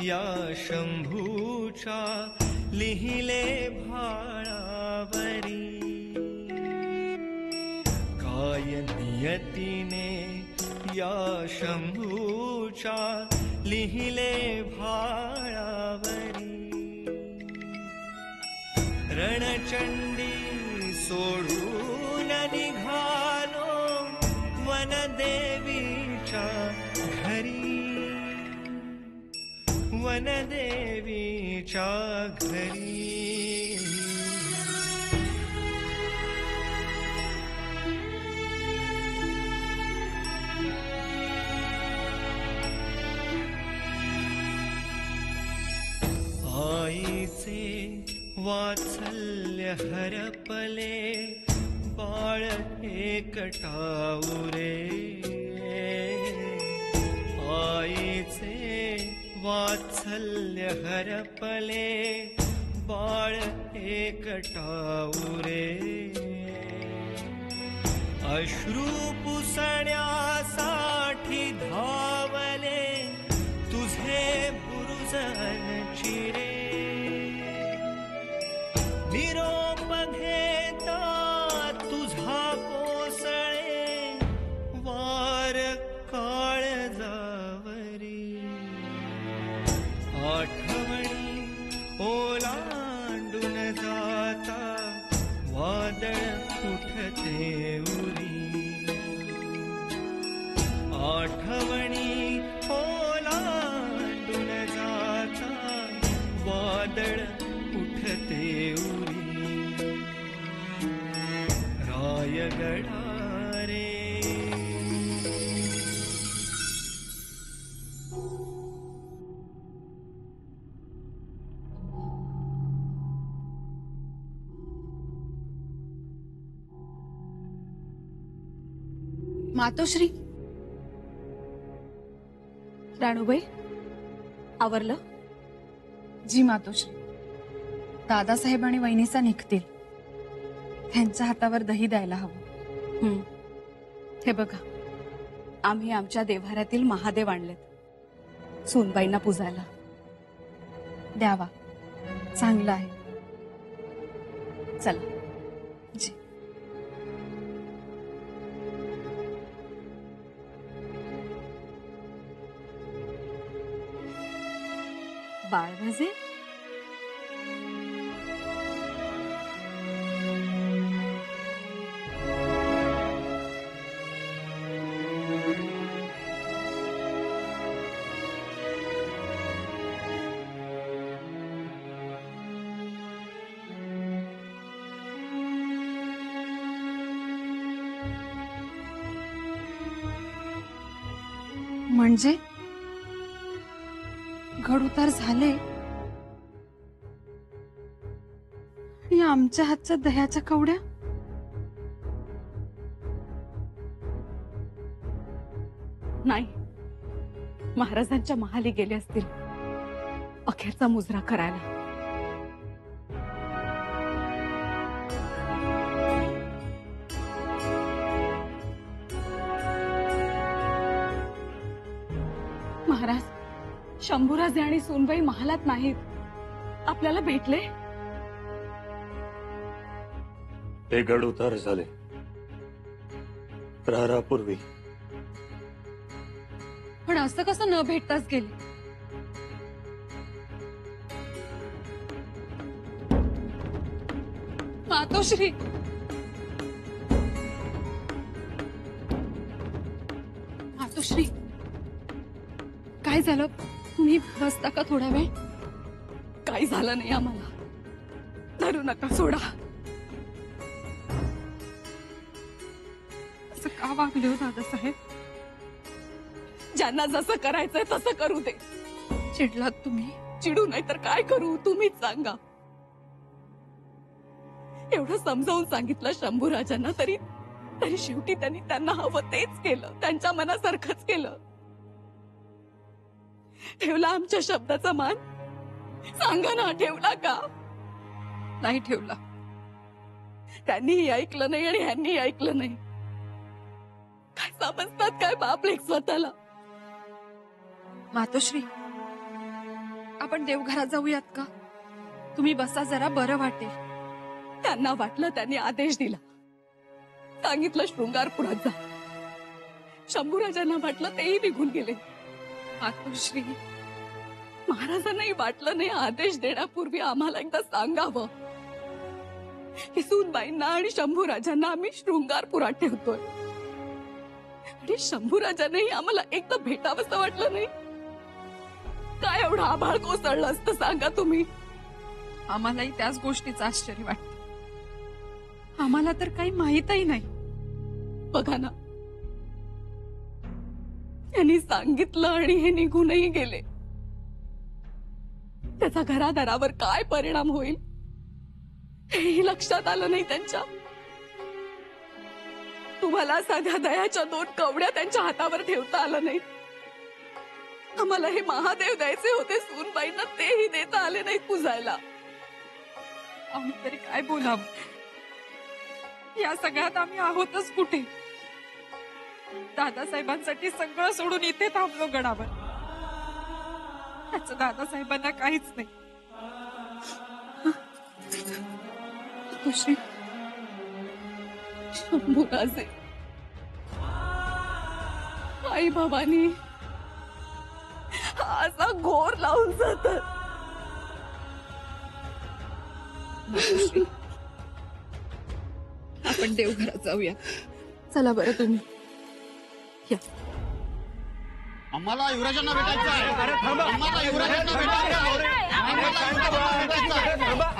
या शंभूच्या लिहिले भाळावरी काय नियतीने या शंभूच्या लिहिले भाळावरी रणचंडी सोडून निघालो वनदेवीच्या घरी वनदेवीच्या घरी आईचे वात्सल्य हरपले बाळ एकटाऊरे आईचे वात्सल्य हरपले बाळ एकटाऊरे अश्रू पुसण्यासाठी धावले तुझे बुरुजन चिरे निरोप घेता तुझा कोसळे वार काळजावरी आठवणी ओलांडून जाता वादळ उठते उरी आठवणी ओलांडून जाता वादळ उठते उरी रायगडा रे मातोश्री राणूबाई आवरलं? जी मातोश्री दादासाहेब आणि वहिनीचा निघतील त्यांच्या हातावर दही द्यायला हवं. हे बघा आम्ही आमच्या देव्हाऱ्यातील महादेव आणलेत सूनबाईंना पुजायला. द्यावा चांगलं आहे. चला. जी बाळभाजे म्हणजे घडउतार झाले आणि आमच्या हातच्या दह्याच्या कवड्या नाही महाराजांच्या महाली गेले असतील अखेरचा मुजरा करायला. महाराज शंभूराजे आणि सोनबाई महालात नाहीत. आपल्याला भेटले. ते गड उतार झाले प्रहारापूर्वी. पण असं कसं न भेटताच गेले? मातोश्री मातोश्री काय झालं? तुम्ही बसता का थोडा वेळ? काही झालं नाही आम्हाला. धरू नका सोडा. असं का वागले हो दादासाहेब? ज्यांना जसं करायचंय तसं करू दे. चिडलात तुम्ही? चिडू नाही तर काय करू तुम्हीच सांगा. एवढं समजावून सांगितलं शंभूराजांना तरी शेवटी त्यांनी त्यांना हवं तेच केलं. त्यांच्या मनासारखंच केलं. ठेवला आमच्या शब्दाचा मान? सांगा ना ठेवला का? नाही ठेवला. त्यांनीही ऐकलं नाही आणि ह्यांनी ऐकलं नाही. काय समजतात काय बाप लेक स्वतःला? मातोश्री आपण देवघरात जाऊयात का? तुम्ही बसा, जरा बरं वाटेल. त्यांना वाटलं त्यांनी आदेश दिला, सांगितलं शृंगारपुरात जा. शंभूराजांना वाटलं तेही निघून गेले. मातोश्री, महाराजांनाही वाटलं नाही आदेश देण्यापूर्वी आम्हाला एकदा सांगावं की सूनबाईंना आणि शंभूराजांना आम्ही शृंगारपुरात ठेवतोय. आणि शंभूराजांनाही आम्हाला एकदा भेटावंसं वाटलं नाही. काय एवढं आभाळ कोसळलं असतं सांगा तुम्ही. आम्हालाही त्याच गोष्टीचं आश्चर्य वाटतं. आम्हाला तर काही माहीतही नाही. बघा ना, यांनी सांगितलं आणि हे निघूनही गेले. त्याचा घरादारावर काय परिणाम होईल हेही लक्षात आलं नाही त्यांच्या. तुम्हाला साध्या दयाच्या 2 कवड्या त्यांच्या हातावर ठेवता आलं नाही. आम्हाला हे महादेव द्यायचे होते सूनबाईंना, तेही देता आले नाहीत पुजायला. आम्ही तरी काय बोलावं? या सगळ्यात आम्ही आहोतच कुठे? दादासाहेबांसाठी सगळं सोडून इथे थांबलो गडावर. त्याचं दादासाहेबांना काहीच नाही. खुशी, शंभूराजे, आई बाबांनी असा घोर लावून जातात. आपण देवघरात जाऊया. चला बरं तुम्ही या. आम्हाला युवराजांना भेटायचं आहे. आम्हाला युवराजांना भेटायचं आहे.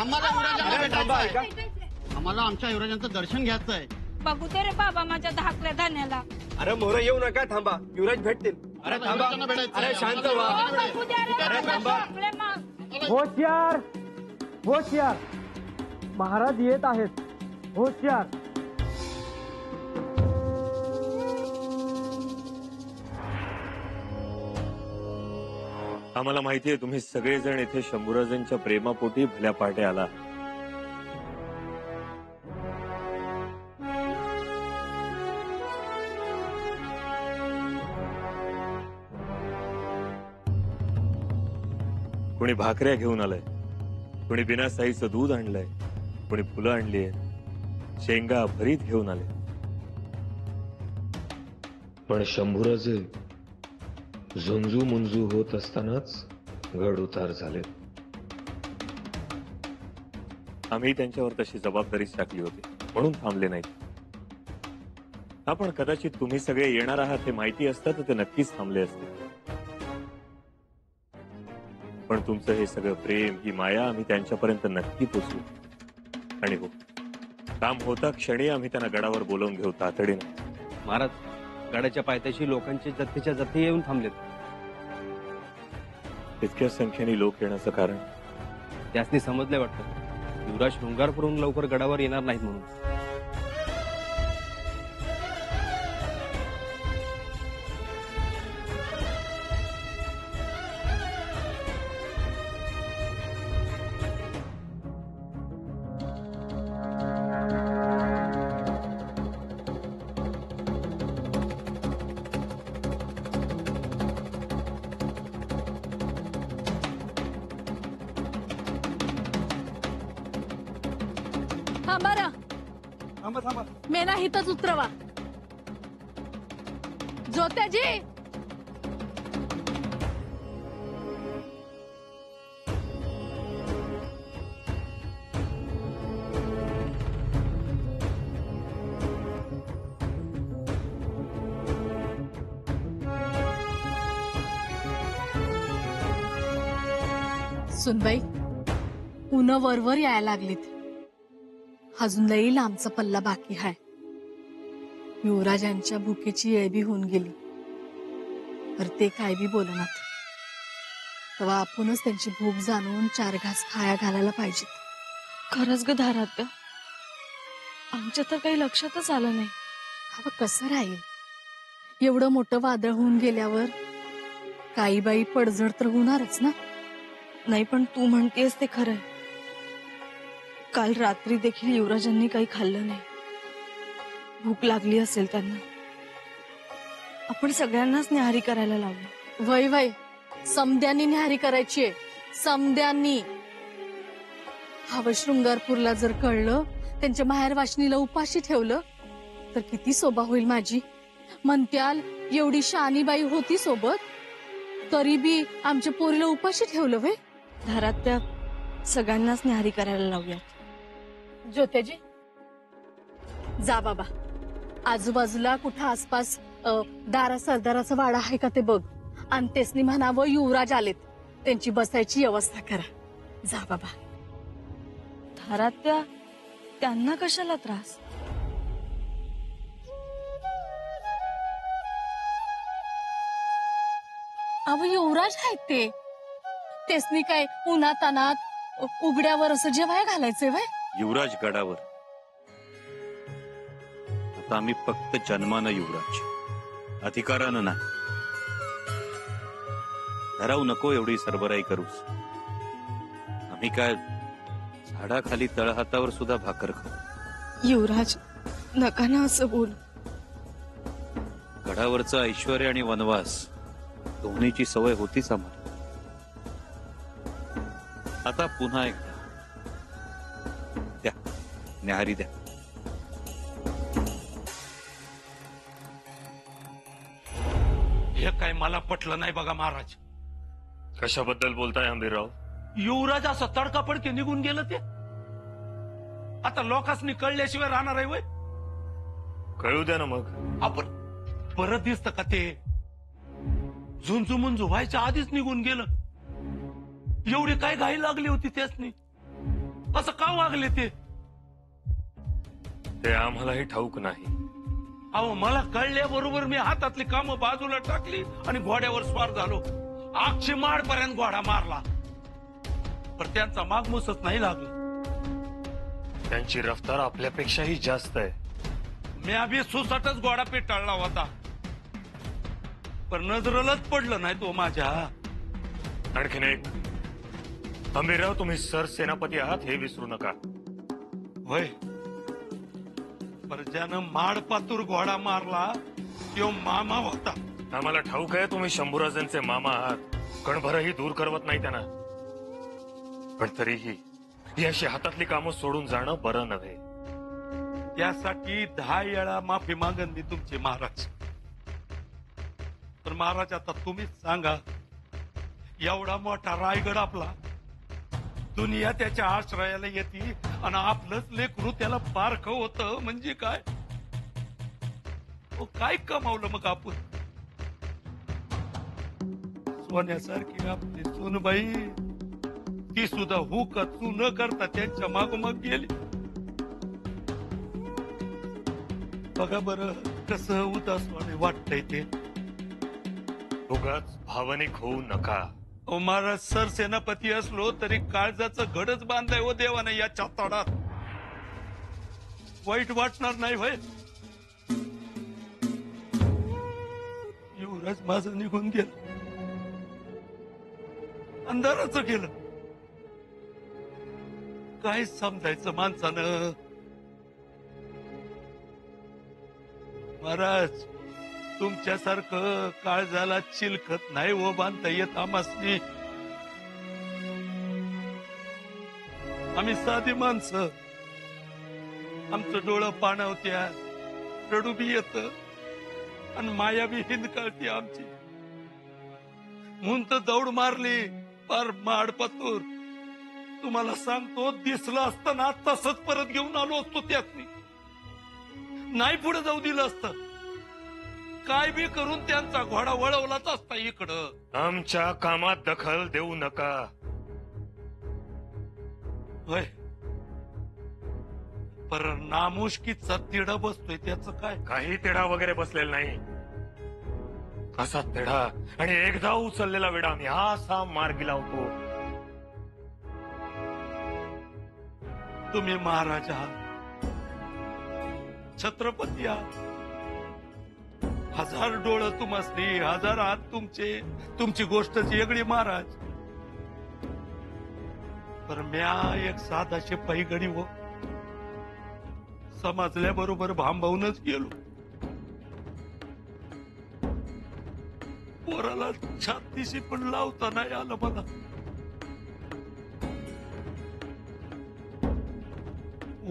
आम्हाला युवराजांना भेटायचं आहे. आम्हाला आमच्या युवराजांचं दर्शन घ्यायचं आहे. बघू दे रे बाबा माझ्या धाकल्या धान्याला. अरे मोर येऊ नका, थांबा, युवराज भेटतील. अरे थांबा, युवराजांना भेटायचं आहे. अरे शांत व्हा. बघू द्या रे अरे बाबा, थांबा. धाकले मग. होशियार, होशियार, महाराज येत आहेत. होशियार. आम्हाला माहितीये तुम्ही सगळेजण इथे शंभूराजांच्या प्रेमापोटी भल्या पाटे आला. कोणी भाकऱ्या घेऊन आलाय, कोणी बिना साईचं दूध आणलंय, कोणी फुलं आणली आहेत, शेंगा भरीत घेऊन आले. पण शंभूराजे झुंजू मुंजू होत असतानाच गड उतार झाले. आम्ही त्यांच्यावर तशी जबाबदारीच टाकली होती म्हणून थांबले नाहीत. आपण कदाचित तुम्ही सगळे येणार आहात हे माहिती असतं तर ते नक्कीच थांबले असते. पण तुमचं हे सगळं प्रेम, ही माया आम्ही त्यांच्यापर्यंत नक्की पोचू. आणि हो, काम होता क्षणी आम्ही त्यांना गडावर बोलावून घेऊ तातडीने. महाराज, गडाच्या पायथ्याशी लोकांचे जथेच्या जथे येऊन थांबलेत. इतक्या संख्येने लोक येण्याचं कारण? त्यासनी समजले वाटतं युवराज शृंगारपुरून लवकर गडावर येणार नाहीत म्हणून. थांबा ना, थांबा थांबा. मेना हितच उतरवा. जोत्याजी, सुनबाई, उन्ह वरवर यायला लागलीत. अजून लई लांबचा पल्ला बाकी हाय. युवराजांच्या भुकेची येळबी होऊन गेली, तर ते काय बी बोलनात. तेव्हा आपणच त्यांची भूक जाणून 4 घास खाया घालायला पाहिजेत. खरंच ग धारात, आमच्या तर काही लक्षातच आलं नाही. हवं कसं राहील? एवढं मोठं वादळ होऊन गेल्यावर काही बाई पडझड तर होणारच ना. नाही, पण तू म्हणतेस ते खरंय. काल रात्री देखील युवराजांनी काही खाल्लं नाही. भूक लागली असेल त्यांना. आपण सगळ्यांनाच न्याहारी करायला लावली. वय वय, समद्यांनी न्याहारी करायची. समद्यांनी हवं शृंगारपूरला जर कळलं त्यांच्या माहेर वाशनीला उपाशी ठेवलं तर किती शोभा होईल माझी. म्हणत्याल एवढी शहाणीबाई होती सोबत तरी बी आमच्या पोरीला उपाशी ठेवलं व्हय. घरात त्या सगळ्यांनाच न्याहारी करायला लावूयात. ज्योत्याजी जा बाबा, आजूबाजूला कुठं आसपास दारा सरदाराचा वाडा आहे का ते बघ आणि तेसनी म्हणावं युवराज आलेत, त्यांची बसायची व्यवस्था करा. जा बाबा. घरात त्यांना कशाला त्रास. अहो युवराज आहेत ते, तेसनी काय उन्हात अनात उघड्यावर असं जेवाय घालायचंय व्हय. युवराज गडावर. आता आम्ही फक्त जन्मानं युवराज, अधिकारानं नाही. धराव नको एवढी सरबराई करूस. आम्ही काय झाडाखाली तळहातावर सुद्धा भाकर खाऊ. युवराज नका ना असं बोल. गडावरचं ऐश्वर्य आणि वनवास दोन्हीची सवय होतीच आम्हाला. आता पुन्हा एकदा द्या, न्याहारी द्या. हे काय मला पटलं नाही बघा महाराज. कशाबद्दल बोलताय आंबीरराव? युवराज असं तडकाफडके निघून गेलं ते. आता लोकांनी कळल्याशिवाय राहणार आहे वय. कळू द्या ना मग. आपण परत दिसत का ते झुंजू मुंजू व्हायच्या आधीच निघून गेलं. एवढी काय घाई लागली होती त्यासनी, असं का वागले ते आम्हालाही ठाऊक नाही. अहो मला कळल्याबरोबर मी हातातली कामं बाजूला टाकली आणि घोड्यावर स्वार झालो. आक्षी माडपर्यंत घोडा मारला, पण त्यांचा मागमूसच नाही लागला. त्यांची रफ्तार आपल्यापेक्षाही जास्त आहे. मी अभि सुसाटच घोडा पेटाळला होता, पण नजरलाच पडलं नाही तो माझ्या. आणखीन एक, आंबीरराव तुम्ही सरसेनापती आहात हे विसरू नका. होय, पर ज्यानं माडपातूर घोडा मारला तो मामा होता. आम्हाला ठाऊक आहे तुम्ही शंभूराजांचे मामा आहात. कणभरही दूर करवत नाही त्यांना, पण तरीही ही अशी हातातली कामं सोडून जाणं बरं नव्हे. त्यासाठी 10 वेळा माफी मागन मी तुमचे महाराज. पण महाराज आता तुम्हीच सांगा, एवढा मोठा रायगड आपला, दुनिया त्याच्या आश्रयाला येते आणि आपलंच लेकरू त्याला पारख होतं म्हणजे काय. काय कमावलं मग आपण. सोन्यासारखी आपली सोनबाई, ती सुद्धा हू का तू न करता त्यांच्या मागोमाग गेली. बघा बरं कसं उदासवाणे वाटतंय ते. उगाच भावनिक होऊ नका. महाराज सरसेनापती असलो तरी काळजाचं घडच बांधलंय हो देवाने याच्या तोडात. वाईट वाटणार नाही होय. युवराज माझं निघून गेलं, अंधाराचं गेलं. काय समजायचं माणसानं. महाराज तुमच्यासारखं काळजाला चिलखत नाही हो बांधता येत आम्हासनी. आम्ही साधी माणसं, आमचं डोळं पाणावत्या, रडू बी येत आणि माया बी हिंदकळती आमची. म्हणून तर दौड मारली पार माडपातूर. तुम्हाला सांगतो, दिसलं असतं ना तसंच परत घेऊन आलो असतो त्यातनी. नाही पुढे जाऊ दिलं असतं. काय बी करून त्यांचा घोडा वळवलाच असता इकडं. आमच्या कामात दखल देऊ नका. होय, पर नामुष्कीचा तिढा बसतोय त्याचं काय. काही तिढा वगैरे बसलेला नाही. असा तिढा आणि एकदा उचललेला विडा आम्ही असा मार्गी लावतो. तुम्ही महाराज आहात, छत्रपती आहात. 1000 डोळं तुमसली, 1000 हात तुमचे. तुमची गोष्टच वेगळी महाराज. पर म्या एक साधा शिपाई गडी हो, समजल्या बरोबर भांबवूनच गेलो. पोराला छातीशी पण लावता नाही आलं मला.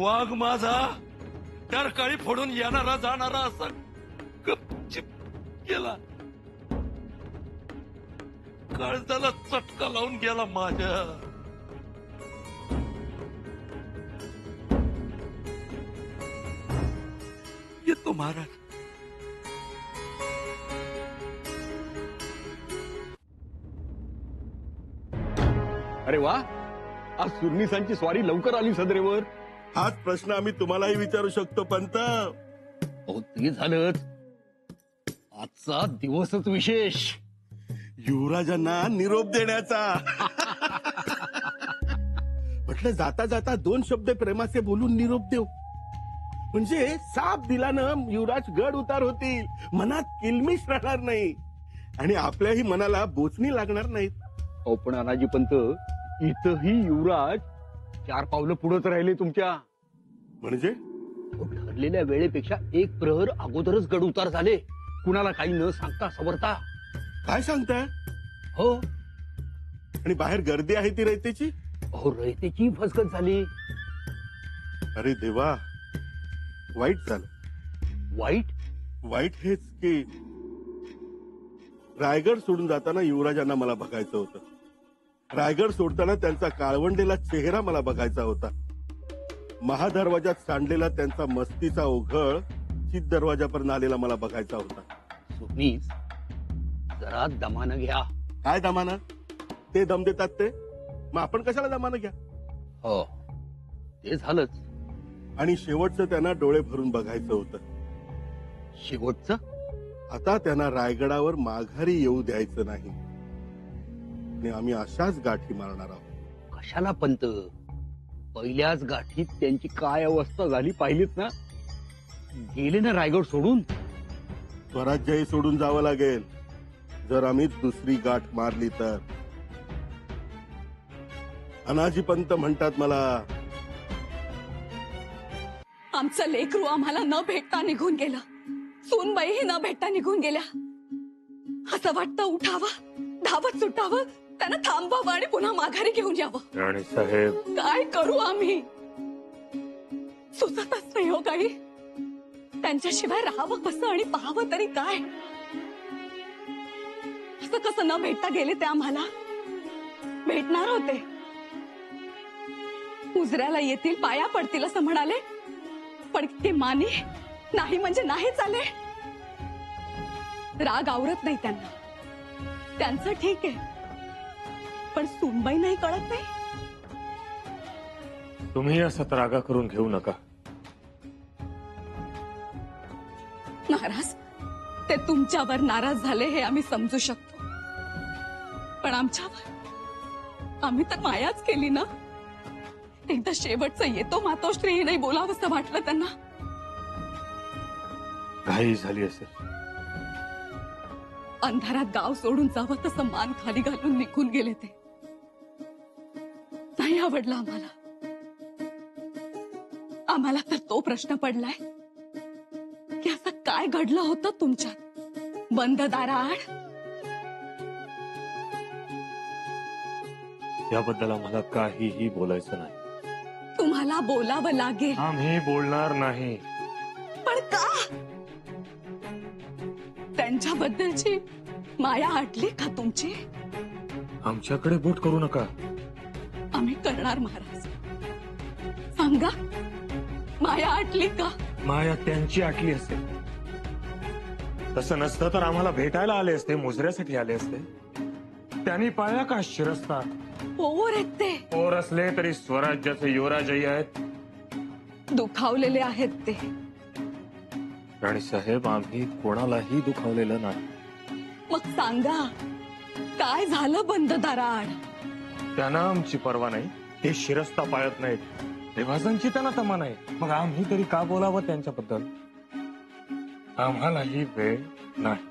वाघ माझा डरकाळी फोडून येणारा जाणारा असा गपचिप गेला. काळजाला चटका लावून गेला माझ्या. येतो महाराज. अरे वा, आज सुरनिसांची स्वारी लवकर आली सदरेवर. हाच प्रश्न आम्ही तुम्हालाही विचारू शकतो पंत. हो ते झालंच. आजचा दिवसच विशेष. युवराजांना निरोप देण्याचा. म्हटलं जाता जाता 2 शब्द प्रेमाचे बोलून निरोप देऊ. म्हणजे साप दिलानं युवराज गड उतार होतील, मनात किलमिश राहणार नाही आणि आपल्याही मनाला बोचणी लागणार नाहीत. हो पण अनाजी पंत, इथंही युवराज 4 पावलं पुढेच राहिले तुमच्या. म्हणजे ठरलेल्या वेळेपेक्षा 1 प्रहर अगोदरच गड उतार झाले, कुणाला काही न सांगता सवरता. काय सांगताय? हो. आणि बाहेर गर्दी आहे ती रयतेची. हो रयतेची फसगत झाली. अरे देवा, वाईट झालं. वाईट? वाईट हेच की रायगड सोडून जाताना युवराजांना मला बघायचं होतं. रायगड सोडताना त्यांचा काळवंडेला चेहरा मला बघायचा होता. महादरवाजात सांडलेला त्यांचा मस्तीचा ओघळ चित दरवाजापर्यंत आलेला मला बघायचा होता. सुनीस, जरा दमानं घ्या. काय दमानं? ते दम देतात ते, मग आपण कशाला दमानं घ्या? हो ते झालंच. आणि शेवटचं त्यांना डोळे भरून बघायचं होतं. शेवटचं? आता त्यांना रायगडावर माघारी येऊ द्यायचं नाही आणि आम्ही अशाच गाठी मारणार आहोत. कशाला पंत? पहिल्याच गाठीत त्यांची काय अवस्था झाली पाहिलीत ना. गेले ना रायगड सोडून. स्वराज्यही सोडून जावं लागेल जर आम्ही दुसरी गाठ मारली तर. अनाजी पंत म्हणतात मला, आमचं लेकरू आम्हाला न भेटता निघून गेलं, सूनबाईही न भेटता निघून गेल्या. असं वाटतं उठावं, धावत सुटावं, त्यांना थांबवावं आणि पुन्हा माघारी घेऊन यावं. राणी साहेब, काय करू आम्ही? सुचतच नाही हो काही. त्यांच्याशिवाय राहावं कसं आणि पाहावं तरी काय? असं कसं न भेटता गेले ते आम्हाला? भेटणार होते, उजऱ्याला येतील, पाया पडतील असं म्हणाले, पण ते माने नाही म्हणजे नाही चाले. राग आवरत नाही त्यांना, त्यांचं ठीक आहे, पण सुनबाई नाही कळत नाही. तुम्ही असं रागा करून घेऊ नका. नाराज ते तुमच्यावर नाराज झाले हे आम्ही समजू शकतो, पण आमच्यावर आम्ही तर मायाच केली ना. एकदा शेवटचं येतो मातोश्री नाही बोलावंसं वाटलं त्यांना. घाई झाली असेल. अंधारात गाव सोडून जावं तसं मान खाली घालून निघून गेले ते. नाही आवडलं आम्हाला. आम्हाला तर तो प्रश्न पडलाय की असं काय घडलं होतं तुमच्यात बंद दाराआड. याबद्दल आम्हाला काहीही बोलायचं नाही. तुम्हाला बोलावं लागेल. आम्ही बोलणार नाही. पण का? त्यांच्याबद्दलची माया हटली का तुमची? आमच्याकडे बोट करू नका. आम्ही करणार महाराज. सांगा, माया आटली का? माया त्यांची आटली असेल. तसं नसतं तर आम्हाला भेटायला आले असते, मुजऱ्यासाठी आले असते. त्यांनी पाळल्या का शिरस्ता? पोर आहेत ते. पोर असले तरी स्वराज्याचे युवराजही आहेत. दुखावलेले आहेत ते. राणी साहेब, आम्ही कोणालाही दुखावलेलं नाही. मग सांगा, काय झालं बंद दाराआड? त्यांना आमची पर्वा नाही, ते शिरस्ता पाळत नाहीत. देवाजांची त्यांना तमा नाही, मग आम्ही तरी का बोलावं त्यांच्याबद्दल? आम्हालाही वेळ नाही.